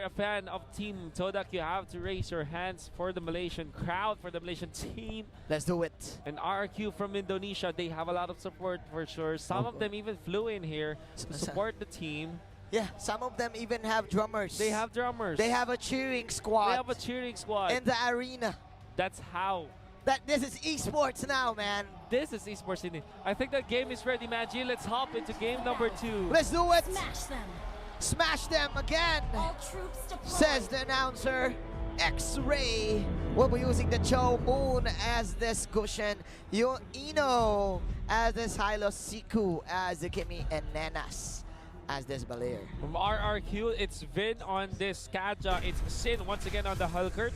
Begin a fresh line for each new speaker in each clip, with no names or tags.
a fan of Team Todak, you have to raise your hands for the Malaysian crowd, for the Malaysian team.
Let's do it.
And RRQ from Indonesia, they have a lot of support for sure. Some of them even flew in here to support the team.
Yeah, some of them even have drummers.
They have drummers.
They have a cheering squad.
They have a cheering squad.
In the arena.
That's how.
This is esports now, man.
This is esports. I think the game is ready, Manji. Let's hop into game number 2.
Let's do it.
Smash them.
Smash them again.
All troops deployed.
Says the announcer. X-Ray will be using the Cho Moon as this cushion. Ino as this Hilo, Siku as the Kimi, and Nenas as this Balair.
From RRQ, it's Vin on this Kaja. It's Sin once again on the Hulkert.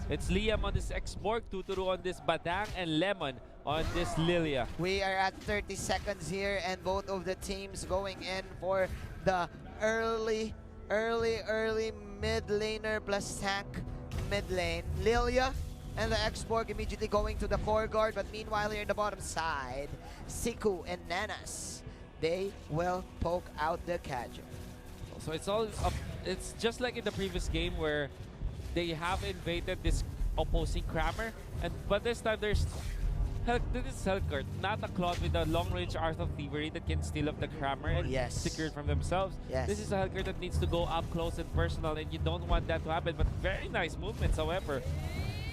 It's Liam on this X-Borg, Tuturu on this Badang, and Lemon on this Lilia.
We are at 30 seconds here, and both of the teams going in for the early mid laner plus tank mid lane. Lilia and the X-Borg immediately going to the core guard, but meanwhile here in the bottom side, Siku and Nanas, they will poke out the Kaja.
So it's all up. It's just like in the previous game where they have invaded this opposing Crammer, but this time this is Helkert, not a Claude with a long-range Art of Thievery that can steal up the Crammer and secure it from themselves. This is a Helkert that needs to go up close and personal, and you don't want that to happen. But very nice movements, however,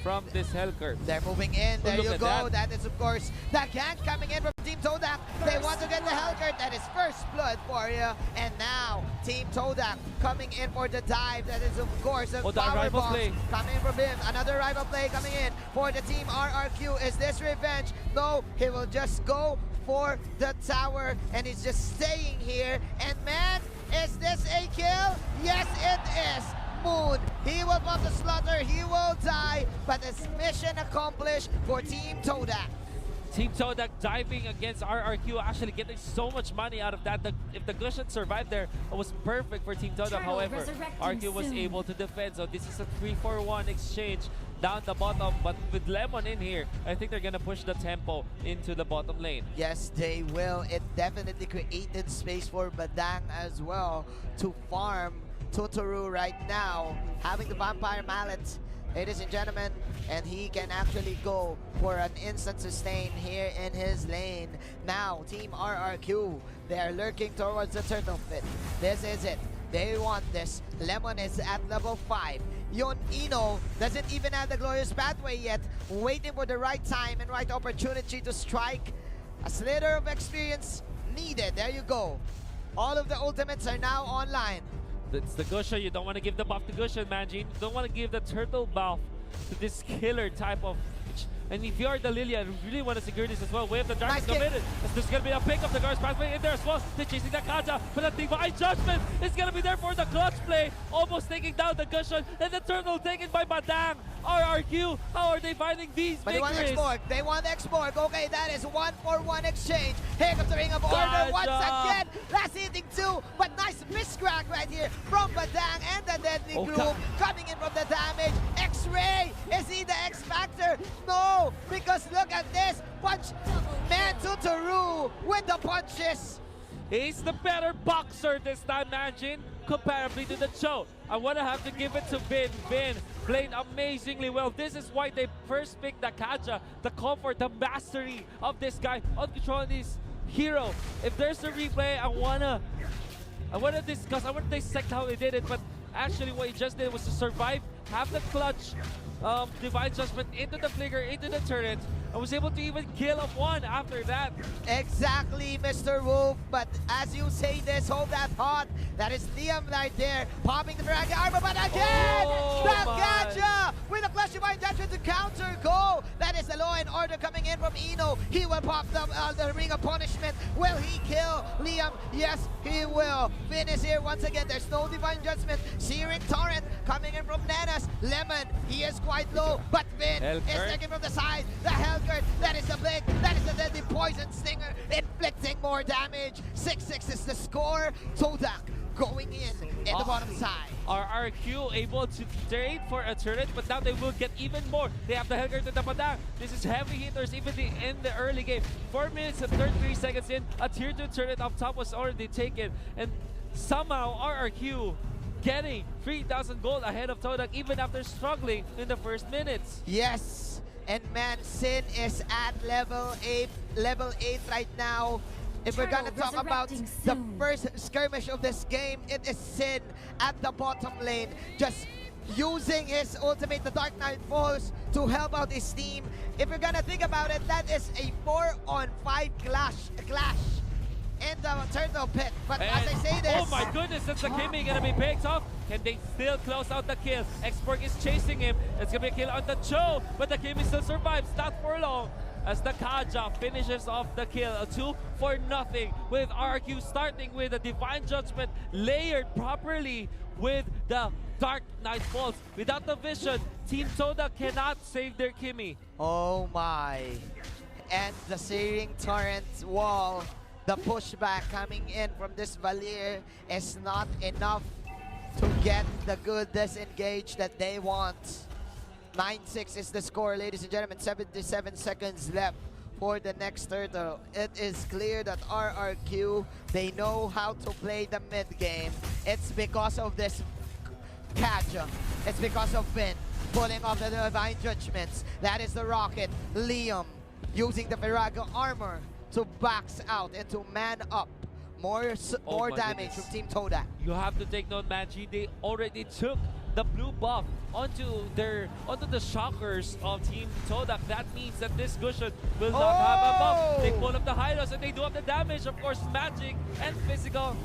from this Helkert.
They're moving in. There you go. That is, of course, the gank coming in from Team Todak. They want to get the Helkert. That is first blood for you. And now, Team Todak coming in for the dive. That is, of course, a power bomb coming from him. Another rival play coming in for the Team RRQ. Is this revenge? No, he will just go for the tower, and he's just staying here. And man, is this a kill? Yes, it is. Moon, he will pop the slaughter, he will die, but it's mission accomplished for Team Todak.
Team Todak diving against RRQ, actually getting so much money out of that. If the cushion survived there, it was perfect for Team Todak. However, RRQ was able to defend, so this is a 3-4-1 exchange down the bottom, but with Lemon in here, I think they're gonna push the tempo into the bottom lane.
Yes, they will. It definitely created space for Badang as well to farm Totoro right now, having the Vampire Mallet, ladies and gentlemen, and he can actually go for an instant sustain here in his lane. Now, Team RRQ, they are lurking towards the Turtle Pit. This is it. They want this. Lemon is at level 5. Ino doesn't even have the Glorious Pathway yet, waiting for the right time and right opportunity to strike. A slither of experience needed. There you go. All of the ultimates are now online.
It's the Gusha. You don't want to give the buff to Gusha, Manjin. You don't want to give the turtle buff to this killer type of. And if you are the Lilia, you really want to secure this as well. Wave the Dragon's committed. There's going to be a pick of the Glorious Pathway in there as well. They're chasing the Kaja, but the Divine Judgment is going to be there for the clutch play. Almost taking down the Gusha, and the turtle taken by Badang. RRQ, how are they finding these victories?
They want X-Borg. They want X-Borg. Okay, that is 1-for-1 exchange. Here comes the Ring of Order once again. Last hitting 2, but nice miscrack right here from Badang and the Deadly Groove coming in from the damage. X-Ray, is he the X-Factor? No, because look at this. Punch, man, Totoro with the punches.
He's the better boxer this time, Manjin, comparably to the Cho. I want to have to give it to Vin. Vin played amazingly well. This is why they first picked the Kaja, the comfort, the mastery of this guy on controlling this hero. If there's a replay, I wanna discuss, I wanna dissect how he did it, but actually what he just did was to survive, have the clutch, Divine Judgment into the flicker, into the turret, and was able to even kill off one after that.
Exactly, Mr. Wolf, but as you say this, hold that thought. That is Liam right there, popping the Dragon Armor, but again, the Gacha with a Flash Divine Judgment to counter go. That is the Law and Order coming in from Ino. He will pop the Ring of Punishment. Will he kill Liam? Yes, he will. Finn is here once again. There's no Divine Judgment. Searing Torrent coming in from Nanas. Lemon, he is quite low, but Finn is taken from the side. The Helkert, that is the Blink, that is the Deadly Poison Stinger, inflicting more damage. 6-6 is the score. Todak going in the bottom side.
RRQ able to trade for a turret, but now they will get even more. They have the Helkert and the Padang. This is heavy hitters even in the early game. 4 minutes and 33 seconds in, a tier 2 turret up top was already taken, and somehow RRQ getting 3,000 gold ahead of Todak even after struggling in the first minutes.
Yes, and man, Sin is at level 8 right now. If we're gonna talk about the first skirmish of this game, it is Sin at the bottom lane, just using his ultimate, the Dark Knight Falls, to help out his team. If you're gonna think about it, that is a 4-on-5 clash in the turtle pit. But
And,
as I say this,
oh my goodness, is the Kimmy gonna be picked off? Can they still close out the kill? Xborg is chasing him. It's gonna be a kill on the Cho, but the Kimmy still survives, not for long. As the Kaja finishes off the kill, a 2-0 with RRQ starting with a Divine Judgment layered properly with the Dark Knight Falls. Without the vision, Team Todak cannot save their Kimmy.
oh my. And the Searing Torrent wall, the pushback coming in from this Valier is not enough to get the good disengage that they want. 9-6 is the score, ladies and gentlemen. 77 seconds left for the next turtle. It is clear that RRQ, they know how to play the mid game. It's because of this Kaja. It's because of Vin pulling off the Divine Judgments. That is the Rocket. Liam using the Virago armor to box out and to man up. More damage from Team Todak.
You have to take note, Manji. They already took the blue buff onto the shockers of Team Todak. That means that this Gusion will not have a buff. They pull up the Hylos and they do have the damage, of course, magic and physical.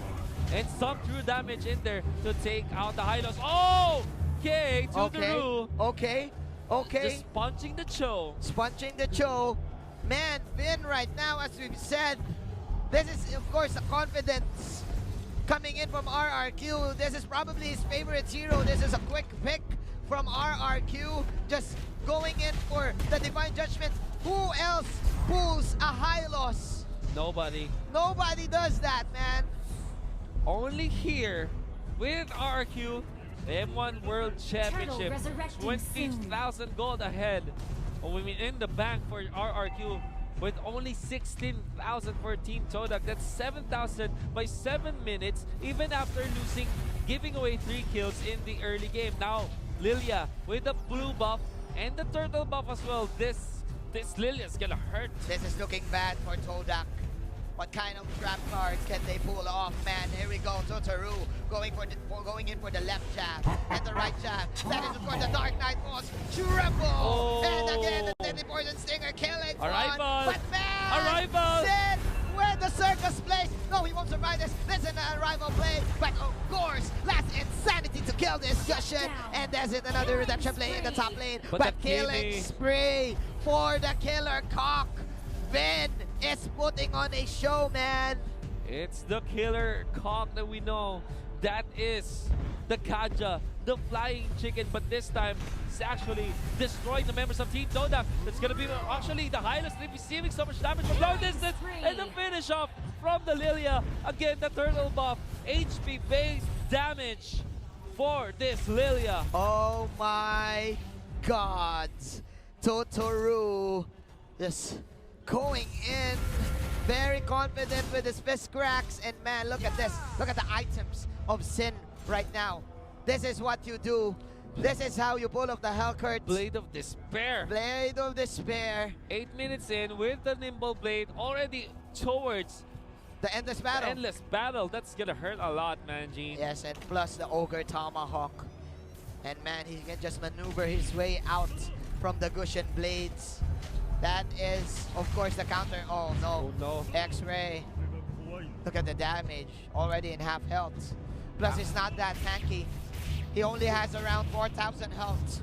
And some true damage in there to take out the Hylos. Oh! Okay, to the Roo.
Okay.
Just punching the Cho.
Sponging the Cho. Man, Vin right now, as we've said, this is, of course, the confidence coming in from RRQ. This is probably his favorite hero. This is a quick pick from RRQ. Just going in for the Divine Judgment. Who else pulls a Hylos?
Nobody.
Nobody does that, man.
Only here with RRQ, the M1 World Championship. 20,000 gold ahead. Oh, I mean, in the bank for RRQ. With only 16,000 for Team Todak. That's 7,000 by 7 minutes, even after giving away 3 kills in the early game. Now, Lilia with the blue buff and the turtle buff as well. This Lilia's gonna hurt.
This is looking bad for Todak. What kind of trap card can they pull off, man? Here we go, Totaru going in for the left jab and the right jab. That is, of course, the Dark Knight Falls. Triple!
Oh.
And again, the Deadly Poison Stinger killing
Arrival!
But man!
Arrival!
Sin with the circus place. No, he won't survive this. This is an arrival play. But of course, last insanity to kill this Gusion. And there's it, another redemption play in the top lane. But killing spree for the Killer Cock. Vin is putting on a show, man.
It's the Killer Cock that we know. That is the Kaja, the flying chicken, but this time it's actually destroying the members of Team Todak. It's gonna be actually the Hylos receiving so much damage from long distance, and the finish off from the Lilia. Again, the turtle buff, HP based damage for this Lilia.
Oh my God, Totaru just going in very confident with his fist cracks, and man, look at this. Look at the items of Sin right now. This is what you do. This is how you pull off the Hellcurt.
Blade of Despair.
Blade of Despair.
8 minutes in with the Nimble Blade already towards
The endless battle.
endless battle. That's gonna hurt a lot, man, Gene.
Yes, and plus the Ogre Tomahawk. And man, he can just maneuver his way out from the Gusion Blades. That is, of course, the counter. Oh no.
Oh no.
X-Ray. Look at the damage. Already in half health. Plus, it's not that tanky. He only has around 4,000 health.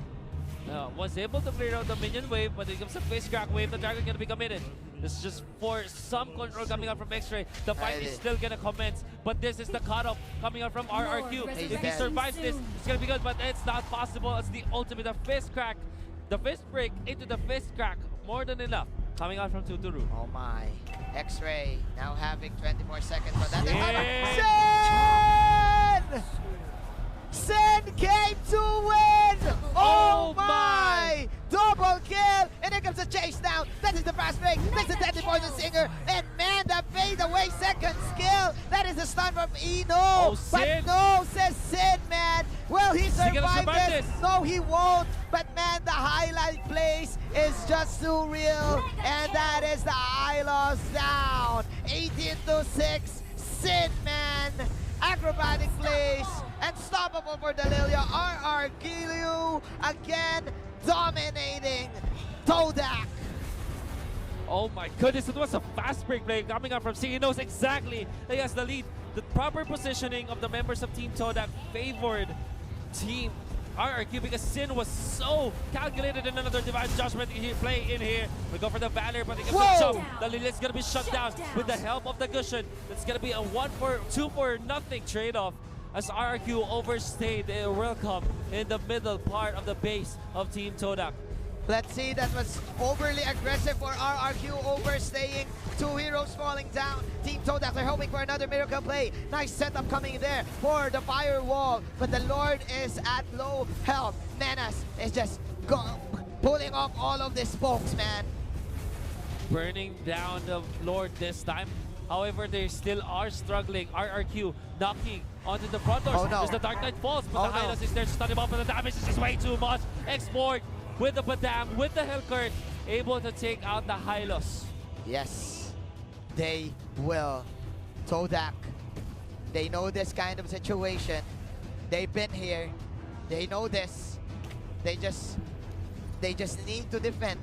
Was able to clear out the minion wave, but it comes a face crack wave. The dragon gonna be committed. This is just for some control coming out from X-Ray. The fight is still gonna commence, but this is the cutoff coming out from RRQ. If he survives this, it's gonna be good, but it's not possible. It's the ultimate of fist crack. The fist break into the fist crack. More than enough. Coming out from Totaru.
Oh my. X-Ray now having 20 more seconds for that. Sin! Sin came to win! Oh my! Double kill! And here comes the chase down. That is the fast break. That's the Deadly Poison Stinger. And man, the fadeaway second skill. That is the stun from Eno.
Oh,
but
Sin.
no, says Sin, man. Will he
he gonna
survive
survive
this?
this?
No, he won't. But man, the highlight place is just too real. And that is the Ilos down. 18-6. Sin, man. Acrobatic plays. Unstoppable for the Lilia. RRQ again dominating Todak.
Oh my goodness, it was a fast break play coming up from C. He knows exactly that he has the lead. The proper positioning of the members of Team Todak favored Team RRQ because Sin was so calculated in another Divine Judgment play in here. We go for the Valor, but he gets the choke. The Lilia is going to be shut down with the help of the Gusion. It's going to be a 2-for-0 trade-off as RRQ overstayed their welcome in the middle part of the base of Team Todak.
Let's see, that was overly aggressive for RRQ, overstaying. 2 heroes falling down. Team Todak, they're hoping for another miracle play. Nice setup coming there for the firewall, but the Lord is at low health. Menace is just pulling off all of the spokes, man.
Burning down the Lord this time. However, they still are struggling. RRQ knocking onto the front doors.
Oh, no.
As the Dark Knight falls, but the
no.
Hylos is there to stun him up, and the damage is just way too much. Export with the Badam, with the Hellcurt, able to take out the Hylos.
Yes, they will. Todak, they know this kind of situation. They've been here. They know this. They just need to defend.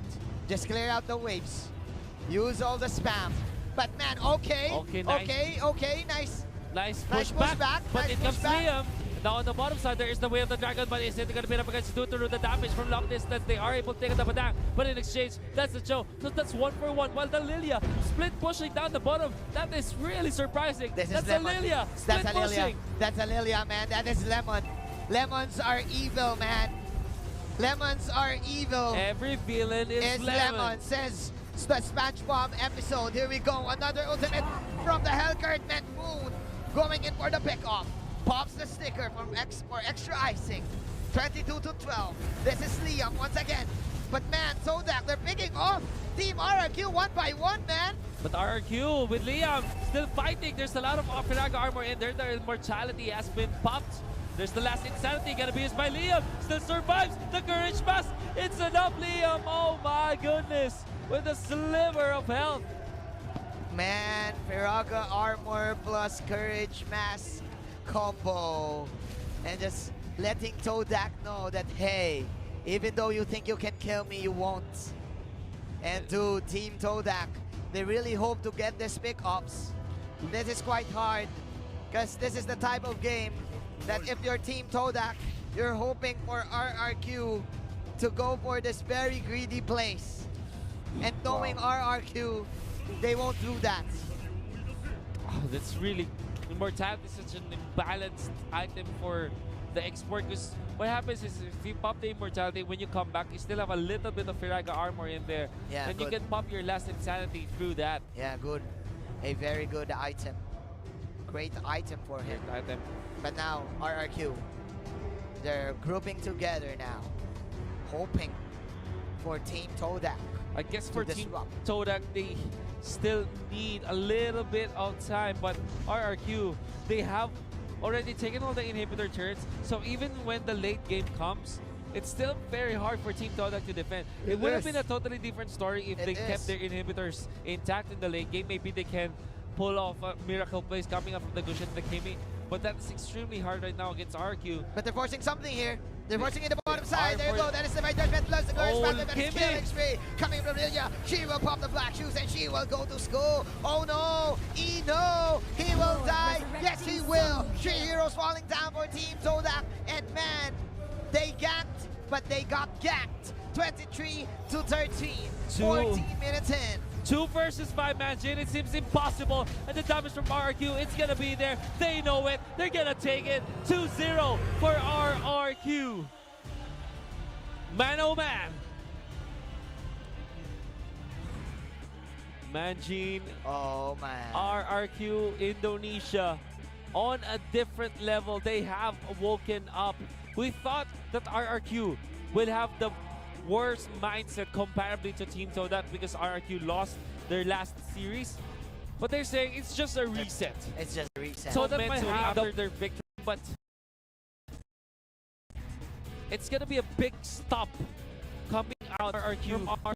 Just clear out the waves. Use all the spam. But man, okay, nice.
Nice
Nice
push
push
back, but
nice
it
push
comes
back.
Liam. Now on the bottom side, there is the Way of the Dragon, but is it going to be up against due to the damage from long distance? They are able to take the Badang, but in exchange, that's the show. So that's 1-for-1, while the Lilia split pushing down the bottom. That is really surprising.
This
That's
is
a
Lemon.
Lilia split
That's a Lilia.
pushing.
That's a Lilia, man. That is Lemon. Lemons are evil, man. Lemons are evil.
Every villain is
Lemon, says the SpongeBob episode. Here we go. Another ultimate from the Hellcurt, man. Moon going in for the pickoff. Pops the sticker for extra icing. 22-12. This is Liam once again. But man, Todak, they're picking off Team RRQ 1 by 1, man.
But RRQ with Liam still fighting. There's a lot of Firaga armor in there. The immortality has been popped. There's the last insanity gonna be used by Liam. Still survives the courage mask. It's enough, Liam. Oh my goodness. With a sliver of health.
Man, Firaga armor plus courage mask combo. And just letting Todak know that, hey, even though you think you can kill me, you won't. And to Team Todak, they really hope to get this pick-ups. This is quite hard, because this is the type of game that if you're Team Todak, you're hoping for RRQ to go for this very greedy place. And knowing RRQ, they won't do that.
Oh, that's really... Immortality is such an imbalanced item for the export, because what happens is if you pop the immortality, when you come back, you still have a little bit of Firaga armor in there.
Yeah,
and
good.
you can pop your last insanity through that.
Yeah, good. A very good item. Great item for him.
Great item.
But now, RRQ, they're grouping together now, hoping for Team Todak.
I guess for Team
disrupt.
Todak, they still need a little bit of time, but RRQ, they have already taken all the inhibitor turrets, so even when the late game comes, it's still very hard for Team Todak to defend. It would have been a totally different story if they kept their inhibitors intact in the late game. Maybe they can pull off a miracle plays coming up from the Gusion and the Kimi, but that's extremely hard right now against RRQ.
But they're forcing something here. They're forcing in the bottom side. There you go. That is the right judgment plus the courage battle. That is killing spree. Coming from Lilia. She will pop the black shoes and she will go to school. Oh no. No. He will die. Yes, he will. 3 heroes falling down for Team Todak. And man, they ganked, but they got ganked. 23-13. 14 minutes in.
2 versus 5 man, Jin, it seems impossible. And the damage from RRQ, it's gonna be there. They know it. They're gonna take it. 2-0 for RRQ. Man, oh man. Manjin,
Oh man.
RRQ Indonesia on a different level. They have woken up. We thought that RRQ will have the worst mindset comparably to Team Todak because RRQ lost their last series. But they're saying it's just a reset.
It's just a reset.
So that might have after their victory, but it's gonna be a big stop coming out RRQ from our